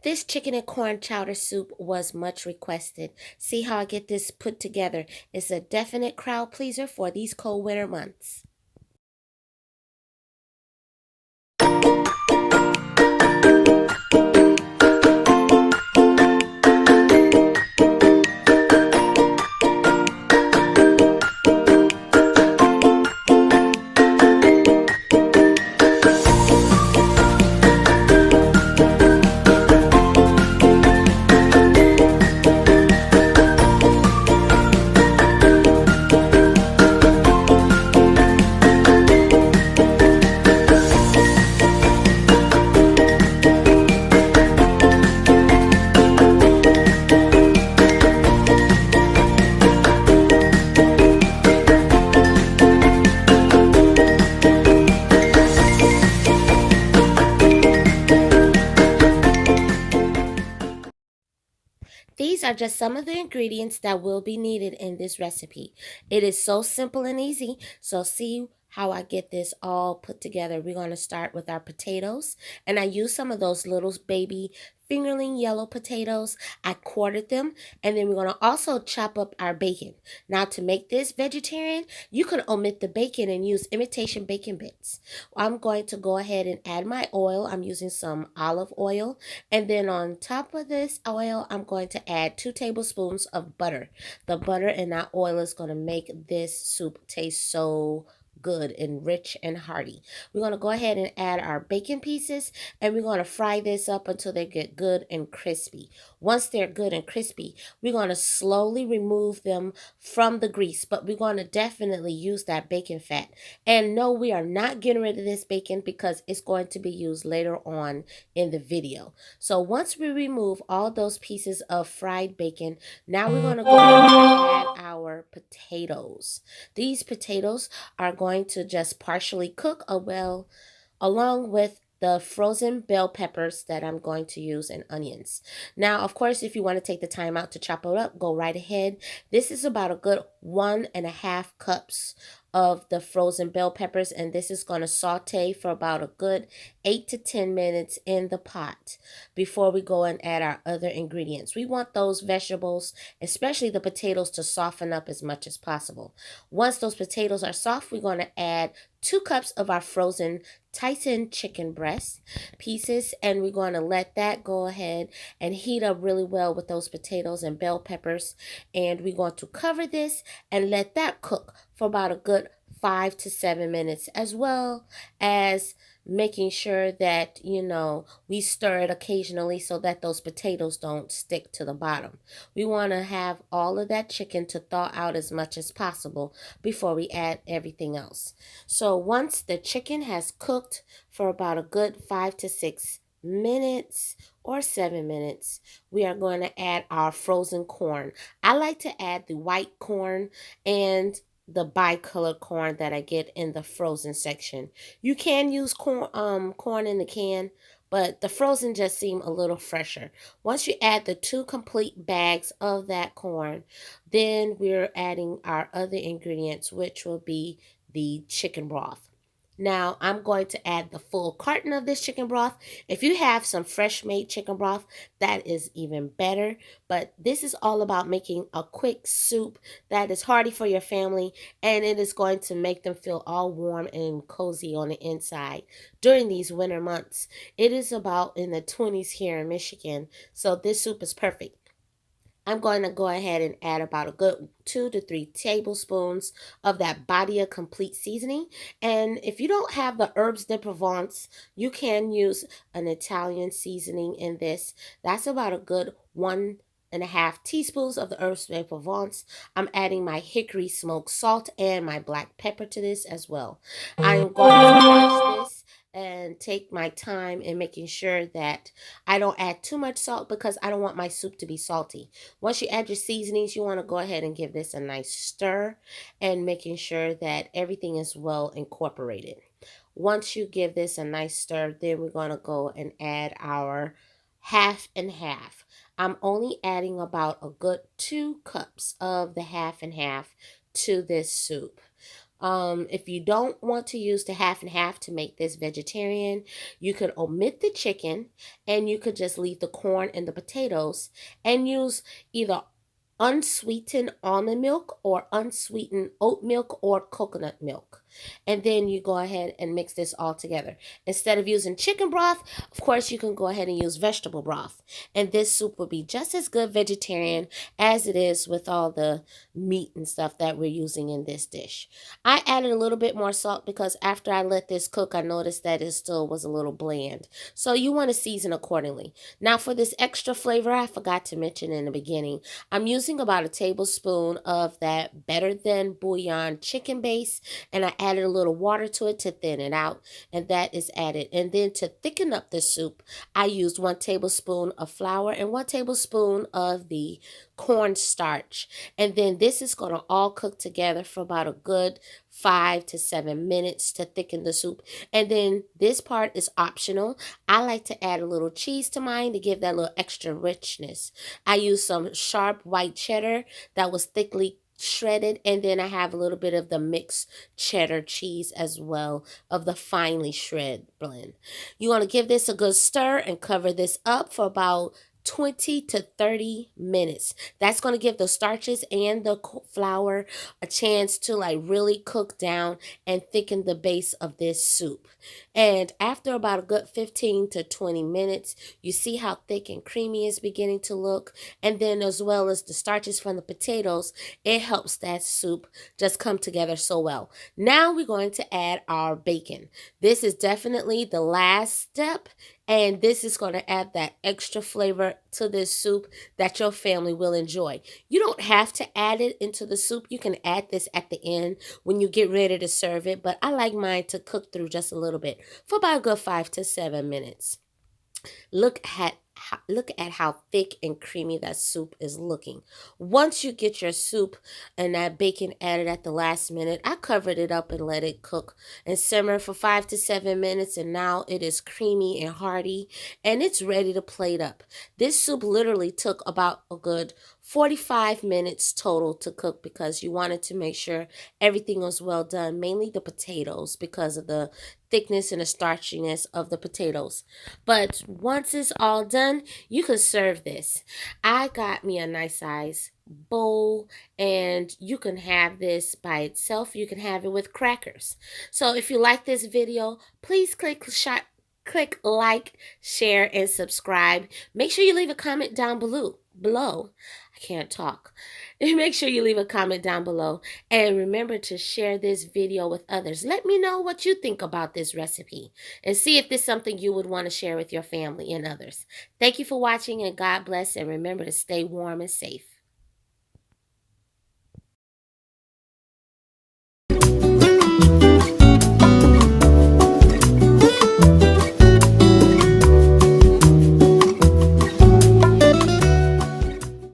This chicken and corn chowder soup was much requested. See how I get this put together. It's a definite crowd pleaser for these cold winter months. These are just some of the ingredients that will be needed in this recipe. It is so simple and easy, so see how I get this all put together. We're going to start with our potatoes, and I use some of those little baby fingerling yellow potatoes. I quartered them, and then we're going to also chop up our bacon. Now, to make this vegetarian, you can omit the bacon and use imitation bacon bits. I'm going to go ahead and add my oil. I'm using some olive oil, and then on top of this oil, I'm going to add 2 tablespoons of butter. The butter and that oil is going to make this soup taste so good and rich and hearty. We're going to go ahead and add our bacon pieces, and we're going to fry this up until they get good and crispy. Once they're good and crispy, we're going to slowly remove them from the grease, but we're going to definitely use that bacon fat. And no, we are not getting rid of this bacon because it's going to be used later on in the video. So once we remove all those pieces of fried bacon, now we're going to go ahead and add our potatoes. These potatoes are going to just partially cook along with the frozen bell peppers that I'm going to use and onions. Now, of course, if you want to take the time out to chop it up, go right ahead. This is about a good 1.5 cups of the frozen bell peppers, and this is going to saute for about a good 8 to 10 minutes in the pot before we go and add our other ingredients. We want those vegetables, especially the potatoes, to soften up as much as possible. Once those potatoes are soft, we're going to add 2 cups of our frozen Tyson chicken breast pieces, and we're going to let that go ahead and heat up really well with those potatoes and bell peppers. And we're going to cover this and let that cook for about a good 5 to 7 minutes, as well as making sure that, we stir it occasionally so that those potatoes don't stick to the bottom. We want to have all of that chicken to thaw out as much as possible before we add everything else. So once the chicken has cooked for about a good 5 to 6 minutes or 7 minutes, we are going to add our frozen corn. I like to add the white corn and the bicolored corn that I get in the frozen section. You can use corn in the can, but the frozen just seem a little fresher. Once you add the 2 complete bags of that corn, then we're adding our other ingredients, which will be the chicken broth. Now, I'm going to add the full carton of this chicken broth. If you have some fresh made chicken broth, that is even better. But this is all about making a quick soup that is hearty for your family, and it is going to make them feel all warm and cozy on the inside during these winter months. It is about in the 20s here in Michigan, so this soup is perfect. I'm going to go ahead and add about a good 2 to 3 tablespoons of that Badia Complete seasoning. And if you don't have the Herbes de Provence, you can use an Italian seasoning in this. That's about a good 1.5 teaspoons of the Herbes de Provence. I'm adding my hickory smoked salt and my black pepper to this as well. I am going to watch this and take my time in making sure that I don't add too much salt because I don't want my soup to be salty. Once you add your seasonings, you want to go ahead and give this a nice stir and making sure that everything is well incorporated. Once you give this a nice stir, then we're going to go and add our half and half. I'm only adding about a good 2 cups of the half and half to this soup. If you don't want to use the half and half to make this vegetarian, you could omit the chicken and you could just leave the corn and the potatoes and use either unsweetened almond milk or unsweetened oat milk or coconut milk. And then you go ahead and mix this all together. Instead of using chicken broth, of course, you can go ahead and use vegetable broth. And this soup will be just as good vegetarian as it is with all the meat and stuff that we're using in this dish. I added a little bit more salt because after I let this cook, I noticed that it still was a little bland. So you want to season accordingly. Now for this extra flavor, I forgot to mention in the beginning, I'm using about a tablespoon of that Better Than Bouillon chicken base, and I added a little water to it to thin it out, and that is added. And then to thicken up the soup, I used 1 tablespoon of flour and 1 tablespoon of the cornstarch. And then this is going to all cook together for about a good 5 to 7 minutes to thicken the soup. And then this part is optional. I like to add a little cheese to mine to give that little extra richness. I use some sharp white cheddar that was thickly shredded, and then I have a little bit of the mixed cheddar cheese as well of the finely shredded blend. You want to give this a good stir and cover this up for about 20 to 30 minutes. That's going to give the starches and the flour a chance to like really cook down and thicken the base of this soup. And after about a good 15 to 20 minutes, you see how thick and creamy it's beginning to look. And then as well as the starches from the potatoes, it helps that soup just come together so well. Now we're going to add our bacon. This is definitely the last step, and this is going to add that extra flavor to this soup that your family will enjoy. You don't have to add it into the soup. You can add this at the end when you get ready to serve it, but I like mine to cook through just a little bit for about a good 5 to 7 minutes. Look at how thick and creamy that soup is looking. Once you get your soup and that bacon added at the last minute, I covered it up and let it cook and simmer for 5 to 7 minutes, and now it is creamy and hearty and it's ready to plate up. This soup literally took about a good 45 minutes total to cook because you wanted to make sure everything was well done, mainly the potatoes because of the thickness and the starchiness of the potatoes. But once it's all done, you can serve this. I got me a nice size bowl, and you can have this by itself. You can have it with crackers. So if you like this video, please click like, share, and subscribe. Make sure you leave a comment down below. I can't talk. Make sure you leave a comment down below, and remember to share this video with others. Let me know what you think about this recipe and see if this is something you would want to share with your family and others. Thank you for watching, and God bless, and remember to stay warm and safe.